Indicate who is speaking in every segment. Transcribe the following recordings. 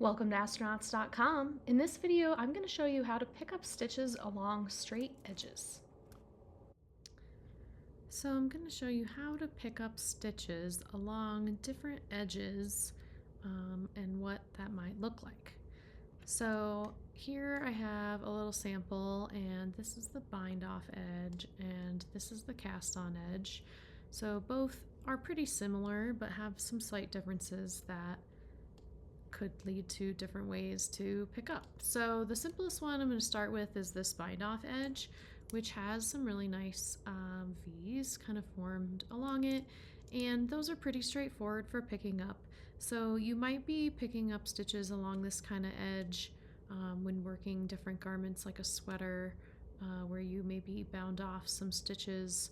Speaker 1: Welcome to astronauts.com. In this video, I'm going to show you how to pick up stitches along straight edges. So I'm going to show you how to pick up stitches along different edges and what that might look like. So here I have a little sample, and this is the bind off edge and this is the cast on edge. So both are pretty similar but have some slight differences that could lead to different ways to pick up. So the simplest one I'm going to start with is this bind off edge, which has some really nice V's kind of formed along it, and those are pretty straightforward for picking up. So you might be picking up stitches along this kind of edge when working different garments like a sweater, where you maybe bound off some stitches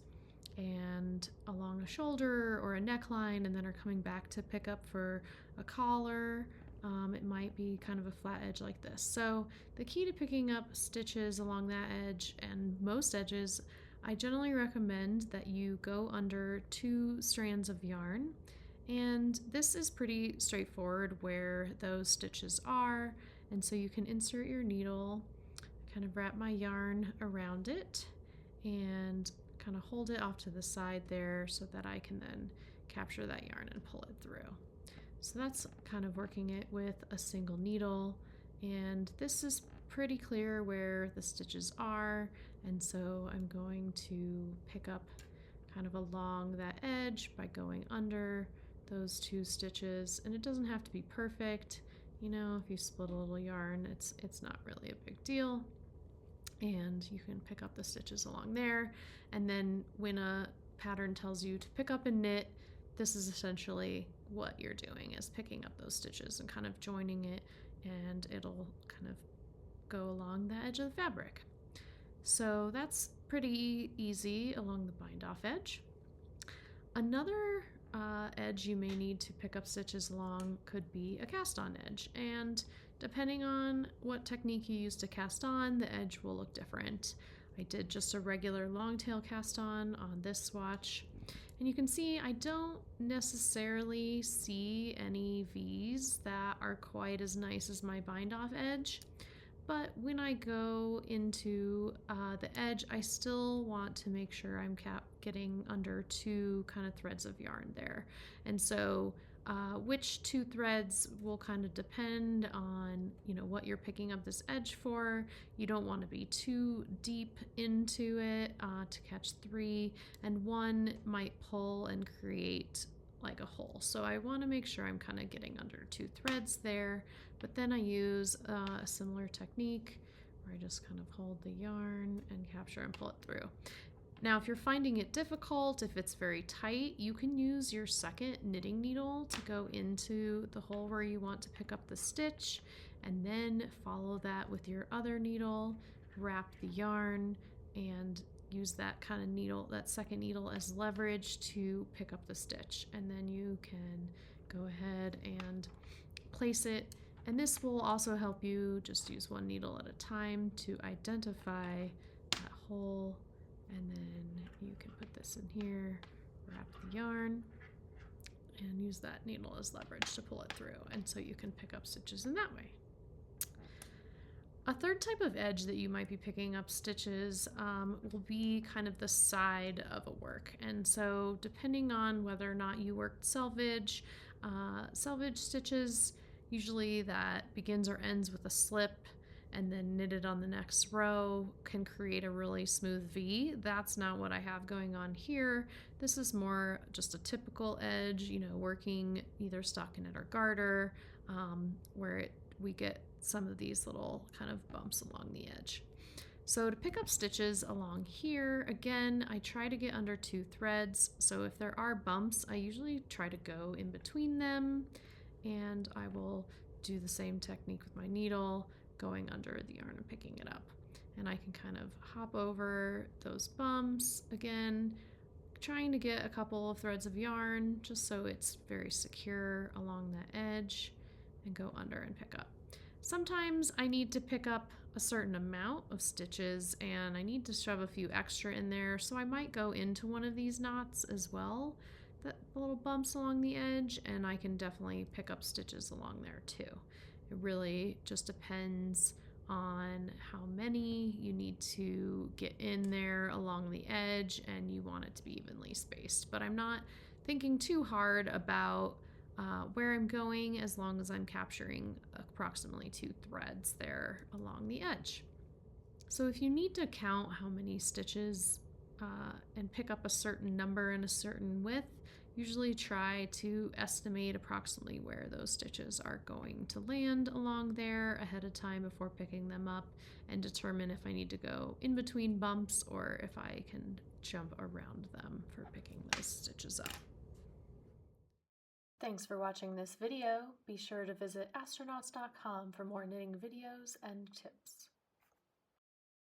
Speaker 1: and along a shoulder or a neckline and then are coming back to pick up for a collar. It might be kind of a flat edge like this. So the key to picking up stitches along that edge and most edges, I generally recommend that you go under 2 strands of yarn. And this is pretty straightforward where those stitches are. And so you can insert your needle, kind of wrap my yarn around it, and kind of hold it off to the side there so that I can then capture that yarn and pull it through. So that's kind of working it with a single needle, and this is pretty clear where the stitches are, and so I'm going to pick up kind of along that edge by going under those 2 stitches. And it doesn't have to be perfect, you know, if you split a little yarn, it's not really a big deal, and you can pick up the stitches along there. And then when a pattern tells you to pick up and knit, this is essentially what you're doing, is picking up those stitches and kind of joining it, and it'll kind of go along the edge of the fabric. So that's pretty easy along the bind off edge. Another edge you may need to pick up stitches along could be a cast on edge, and depending on what technique you use to cast on, the edge will look different. I did just a regular long tail cast on this swatch, and you can see I don't necessarily see any V's that are quite as nice as my bind off edge. But when I go into the edge, I still want to make sure I'm getting under 2 kind of threads of yarn there. And so which 2 threads will kind of depend on, you know, what you're picking up this edge for. You don't want to be too deep into it to catch 3, and 1 might pull and create like a hole. So I want to make sure I'm kind of getting under 2 threads there, but then I use a similar technique where I just kind of hold the yarn and capture and pull it through. Now, if you're finding it difficult, if it's very tight, you can use your second knitting needle to go into the hole where you want to pick up the stitch, and then follow that with your other needle, wrap the yarn, and use that kind of needle, that second needle, as leverage to pick up the stitch. And then you can go ahead and place it. And this will also help you just use 1 needle at a time to identify that hole. And then you can put this in here, wrap the yarn, and use that needle as leverage to pull it through. And so you can pick up stitches in that way. A third type of edge that you might be picking up stitches will be kind of the side of a work. And so depending on whether or not you worked selvage, selvage stitches, usually that begins or ends with a slip and then knitted on the next row, can create a really smooth V. That's not what I have going on here. This is more just a typical edge, you know, working either stockinette or garter, where we get some of these little kind of bumps along the edge. So to pick up stitches along here, again, I try to get under 2 threads. So if there are bumps, I usually try to go in between them, and I will do the same technique with my needle, going under the yarn and picking it up. And I can kind of hop over those bumps, again, trying to get a couple of threads of yarn just so it's very secure along that edge, and go under and pick up. Sometimes I need to pick up a certain amount of stitches and I need to shove a few extra in there, so I might go into one of these knots as well, the little bumps along the edge, and I can definitely pick up stitches along there too. It really just depends on how many you need to get in there along the edge, and you want it to be evenly spaced. But I'm not thinking too hard about where I'm going as long as I'm capturing approximately 2 threads there along the edge. So if you need to count how many stitches and pick up a certain number and a certain width, usually try to estimate approximately where those stitches are going to land along there ahead of time before picking them up, and determine if I need to go in between bumps or if I can jump around them for picking those stitches up. Thanks for watching this video. Be sure to visit astronauts.com for more knitting videos and tips.